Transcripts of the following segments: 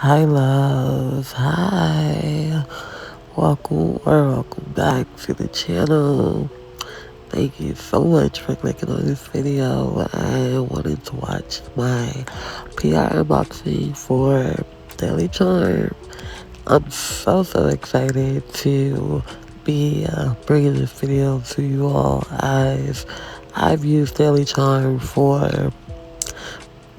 Hi, loves. Hi. Welcome back to the channel. Thank you so much for clicking on this video. I wanted to watch my PR unboxing for Daily Charme. I'm so excited to be bringing this video to you all, as I've used Daily Charme for,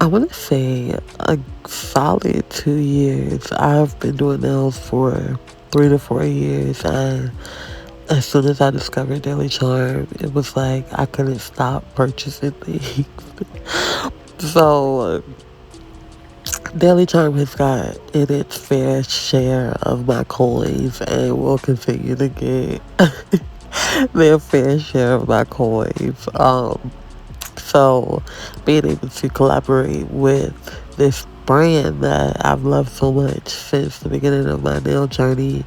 I want to say, a solid 2 years. I've been doing nails for 3 to 4 years, and as soon as I discovered Daily Charm, it was like I couldn't stop purchasing things. So, Daily Charm has got in its fair share of my coins and will continue to get their fair share of my coins. So being able to collaborate with this brand that I've loved so much since the beginning of my nail journey,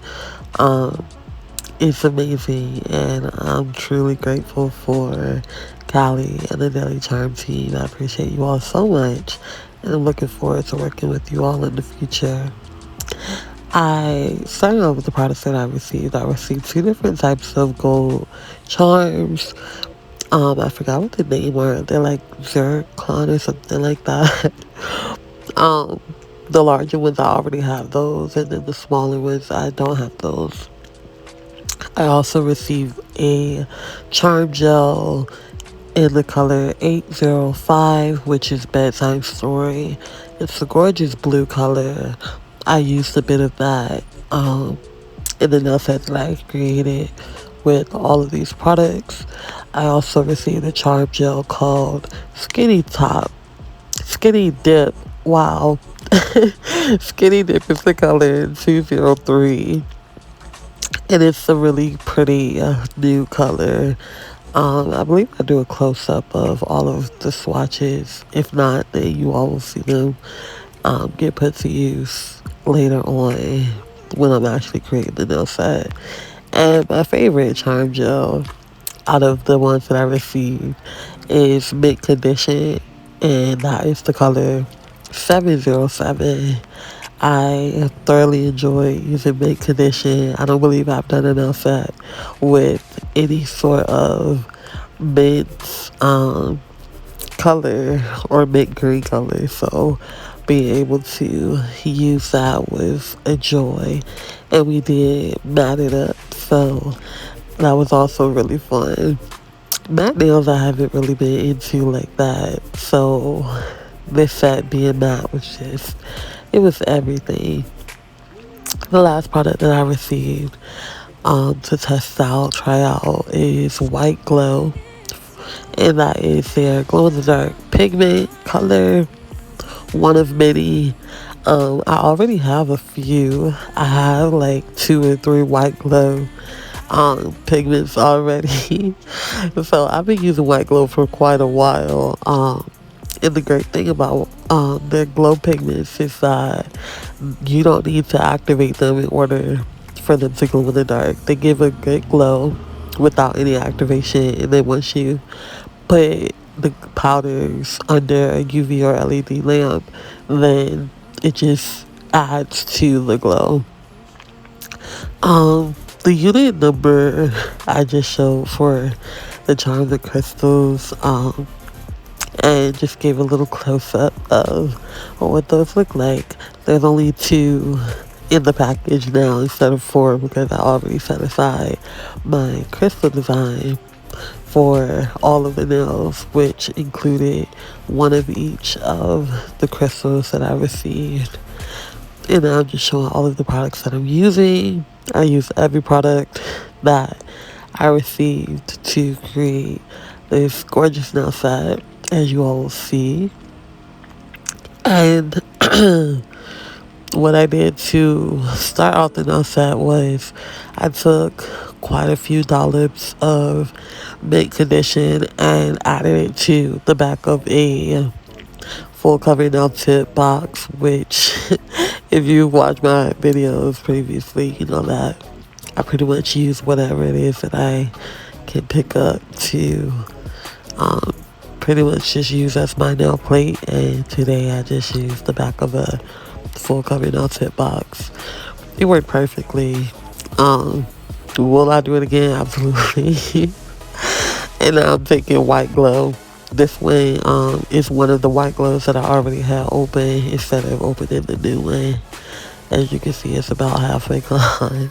um, it's amazing, and I'm truly grateful for Cali and the Daily Charm team. I appreciate you all so much, and I'm looking forward to working with you all in the future. I started off with the products that I received. I received two different types of gold charms. I forgot what the name were. They're like zircon or something like that. um, the larger ones, I already have those, and then the smaller ones, I don't have those. I also received a charm gel in the color 805, which is Bedtime Story. It's a gorgeous blue color. I used a bit of that in the nail set that I created with all of these products. I also received a charm gel called Skinny Dip. Wow. Skinny Dip is the color 203. And it's a really pretty new color. I believe I do a close-up of all of the swatches. If not, then you all will see them get put to use later on when I'm actually creating the nail set. And my favorite charm gel out of the ones that I received is Mint Condition, and that is the color 707. I thoroughly enjoy using Mint Condition. I don't believe I've done enough set with any sort of mint color or mint green color, so being able to use that was a joy. And we did mat it up, so that was also really fun. Matte nails I haven't really been into like that, so this set being matte was just, it was everything. The last product that I received to test out, try out, is White Glow, and that is their glow in the dark pigment color, one of many. I already have a few. I have like 2 or 3 White Glow pigments already. So I've been using White Glow for quite a while. And the great thing about their glow pigments is that you don't need to activate them in order for them to glow in the dark. They give a good glow without any activation, and then once you put the powders under a UV or LED lamp, then it just adds to the glow. The unit number I just showed for the charms and crystals, and just gave a little close up of what those look like. There's only 2 in the package now instead of 4, because I already set aside my crystal design for all of the nails, which included one of each of the crystals that I received. And I'm just showing all of the products that I'm using. I use every product that I received to create this gorgeous nail set, as you all will see. And what I did to start off the nail set was I took quite a few dollops of mint condition and added it to the back of a full cover nail tip box, which if you've watched my videos previously, you know that I pretty much use whatever it is that I can pick up to pretty much just use as my nail plate. And today I just used the back of a full cover nail tip box. It worked perfectly. Um, will I do it again? Absolutely. And now I'm taking white glow. This one is one of the white glows that I already had open instead of opening the new one. As you can see, it's about halfway gone.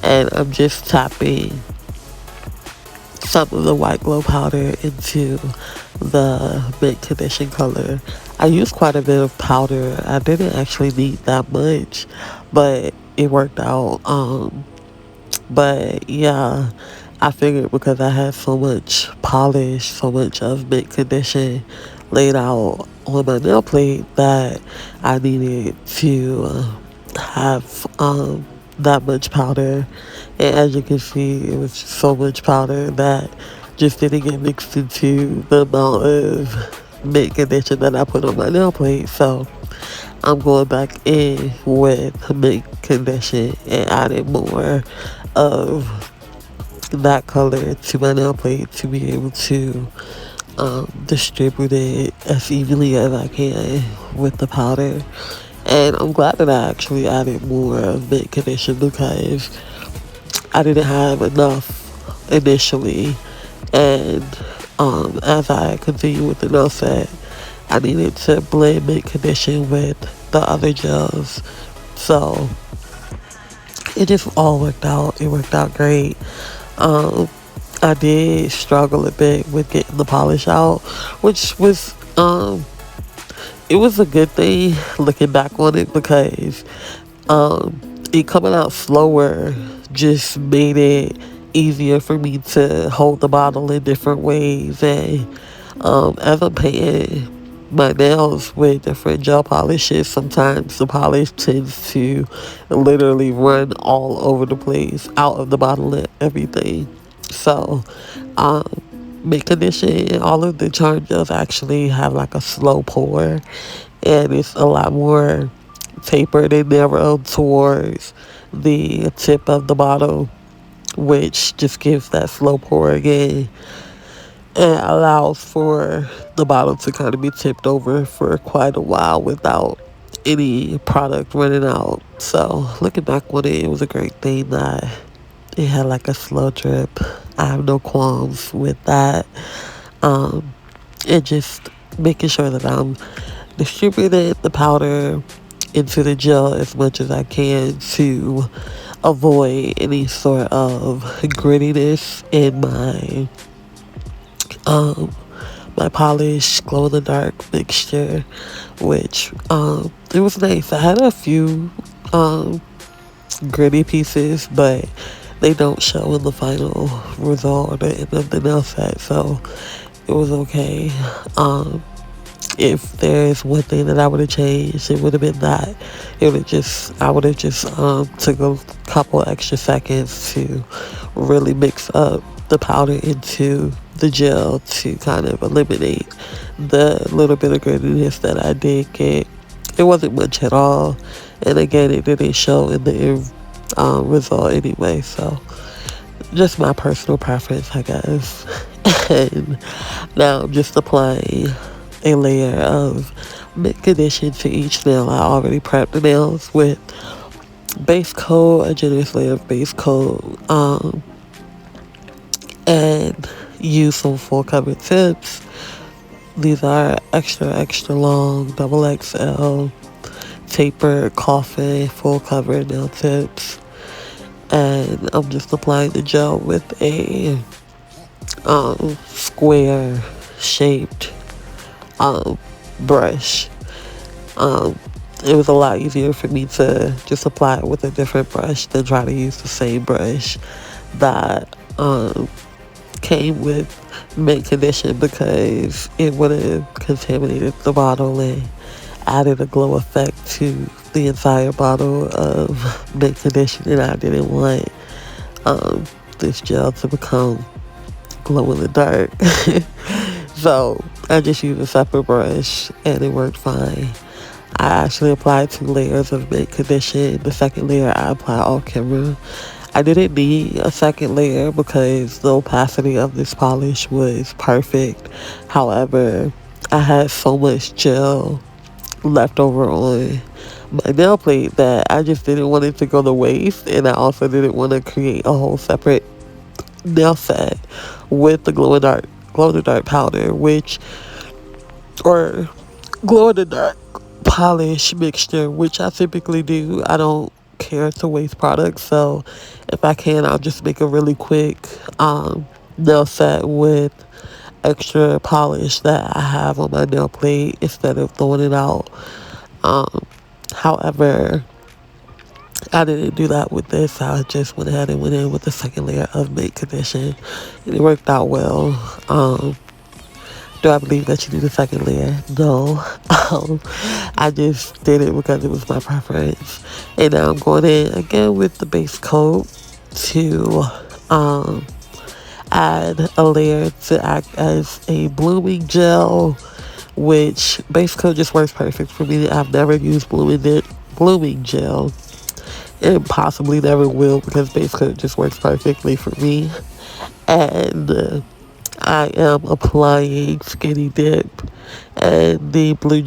And I'm just tapping some of the white glow powder into the mint condition color. I used quite a bit of powder. I didn't actually need that much, but it worked out. But yeah, I figured because I had so much polish, so much of mint condition laid out on my nail plate that I needed to have that much powder. And as you can see, it was so much powder that just didn't get mixed into the amount of mint condition that I put on my nail plate. So I'm going back in with mint condition and adding more of that color to my nail plate to be able to distribute it as evenly as I can with the powder. And I'm glad that I actually added more of mint condition because I didn't have enough initially. And as I continue with the nail set, I needed to blend mint condition with the other gels. So it just all worked out. It worked out great. Um, I did struggle a bit with getting the polish out, which was it was a good thing looking back on it because it coming out slower just made it easier for me to hold the bottle in different ways. And as I'm painting my nails with different gel polishes, sometimes the polish tends to literally run all over the place, out of the bottle and everything. So, mint condition, all of the charm gels actually have like a slow pour, and it's a lot more tapered and narrow towards the tip of the bottle, which just gives that slow pour again and allows for the bottle to kind of be tipped over for quite a while without any product running out. So looking back on it, it was a great thing that it had like a slow drip. I have no qualms with that. And just making sure that I'm distributing the powder into the gel as much as I can to avoid any sort of grittiness in um my polish glow in the dark mixture, which it was nice. I had a few gritty pieces, but they don't show in the final result or the end of the nail set, so it was okay. If there's one thing that I would have changed, it would have been that I would have just took a couple extra seconds to really mix up the powder into the gel to kind of eliminate the little bit of grittiness that I did get. It wasn't much at all, and again, it didn't show in the end result anyway. So just my personal preference, I guess. And now I'm just applying a layer of mint condition to each nail. I already prepped the nails with base coat, a generous layer of base coat, and use some full cover tips. These are extra long, double XL, tapered coffin, full cover nail tips. And I'm just applying the gel with a square shaped brush. It was a lot easier for me to just apply it with a different brush than try to use the same brush that came with mint condition, because it would have contaminated the bottle and added a glow effect to the entire bottle of mint condition, and I didn't want this gel to become glow in the dark. So I just used a separate brush and it worked fine. I actually applied 2 layers of mint condition. The second layer I applied off camera. I didn't need a second layer because the opacity of this polish was perfect. However, I had so much gel left over on my nail plate that I just didn't want it to go to waste, and I also didn't want to create a whole separate nail set with the glow in the dark powder, which or glow in the dark polish mixture, which I typically do. I don't care to waste products, so if I can, I'll just make a really quick nail set with extra polish that I have on my nail plate instead of throwing it out. Um, However, I didn't do that with this. I just went ahead and went in with the second layer of make condition, and it worked out well. Do I believe that you need a second layer? No. I just did it because it was my preference. And now I'm going in again with the base coat to add a layer to act as a blooming gel, which base coat just works perfect for me. I've never used blooming gel, and possibly never will, because base coat just works perfectly for me. And I am applying Skinny Dip and the blue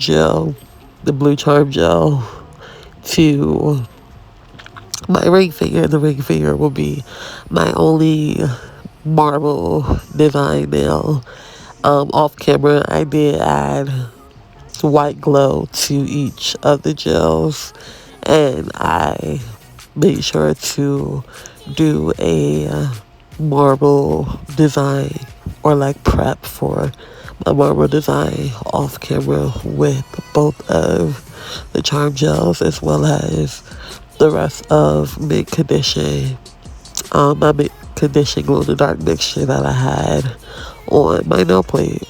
charm gel to my ring finger. The ring finger will be my only marble design nail. Off camera, I did add white glow to each of the gels, and I made sure to do a marble design, or like prep for my marble design off camera with both of the charm gels, as well as the rest of mid condition, my mid condition glow in the dark mixture that I had on my nail plate.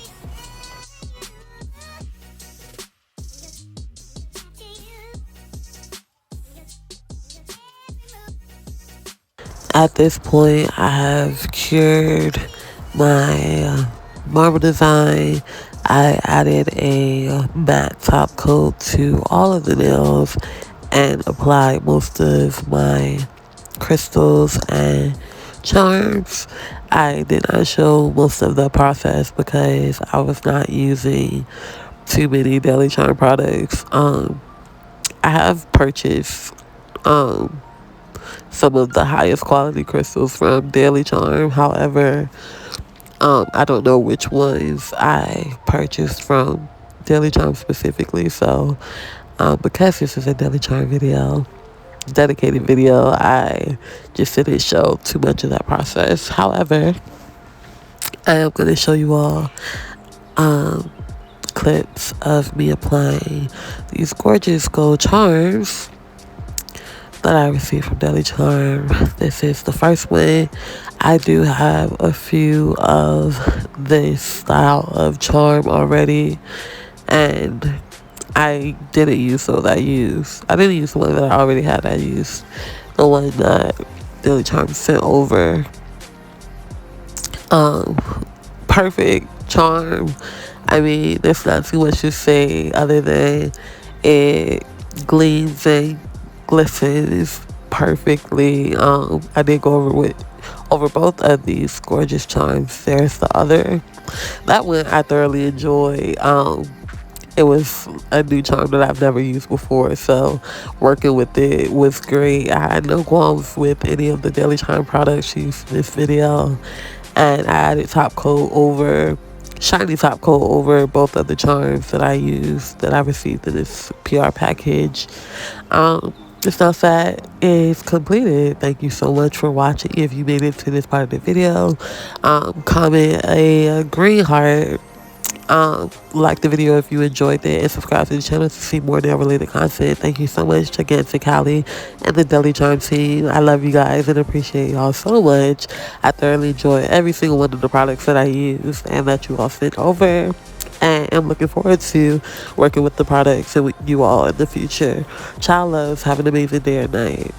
At this point, I have cured my marble design. I added a matte top coat to all of the nails and applied most of my crystals and charms. I did not show most of the process because I was not using too many Daily Charm products. I have purchased some of the highest quality crystals from Daily Charm. However, I don't know which ones I purchased from Daily Charm specifically. So, because this is a Daily Charm video, dedicated video, I just didn't show too much of that process. However, I am going to show you all clips of me applying these gorgeous gold charms that I received from Daily Charm. This is the first one. I do have a few of this style of charm already, and I didn't use those I used. I didn't use the one that I already had. I used the one that Daily Charm sent over. Perfect charm. I mean, there's not too much to say other than it gleams and glistens perfectly. I did go over both of these gorgeous charms. There's the other. That one I thoroughly enjoyed. It was a new charm that I've never used before, so working with it was great. I had no qualms with any of the Daily Charm products used in this video, and I added shiny top coat over both of the charms that I used, that I received in this PR package. This nail set is completed. Thank you so much for watching. If you made it to this part of the video, comment a green heart, like the video if you enjoyed it, and subscribe to the channel to see more nail related content. Thank you so much again to Cali and the Daily Charme team. I love you guys and appreciate y'all so much. I thoroughly enjoy every single one of the products that I used and that you all sent over, and I'm looking forward to working with the products and with you all in the future. Child loves. Have an amazing day or night.